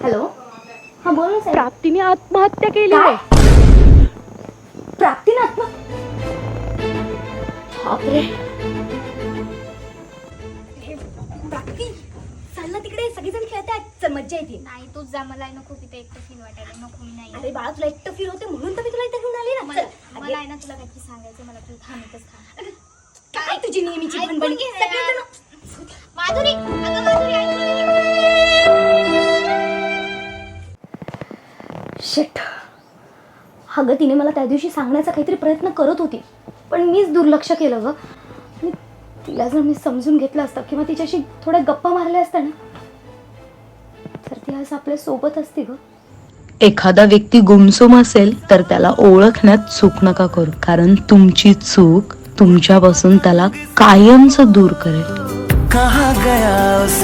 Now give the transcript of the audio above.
Hello, हा बोल ना साई. प्राप्तीने आत्महत्या केली काय? आहे. प्राप्तीने आत्मा, बापरे. प्राप्ती, चल ना तिकडे, सगळेजण खेळतात. चल, मज्जा येते. नाही तूच जा, मला आहे ना खूप इथे एकटं फील वाटायला. नको, मी नाही. अरे बाळा, तुला एकटं फील होते म्हणून तर मी तुला इथे घेऊन आली ना. मला आहे ना तुला काहीतरी सांगायचं. मला तुला थांबतच थांब. काय तुझी नेहमीची ऐकून भणभण. घे ना. सगळेजण माधुरी, अगं माधुरी, ऐक. शिट. अगं, तिने मला त्या दिवशी सांगण्याचा काहीतरी प्रयत्न करत होती, पण मीच दुर्लक्ष केलं ग. आणि तिला जर मी समजून घेतलं असतं किंवा तिच्याशी थोड्या गप्पा मारल्या असत्या ना, तर ती आज आपल्या सोबत असती ग. एखादा व्यक्ती गुमसुम असेल तर त्याला ओळखण्यात चूक नका करू, कारण तुमची चूक तुमच्यापासून त्याला कायमचं दूर करेल. कहाँ गया उसे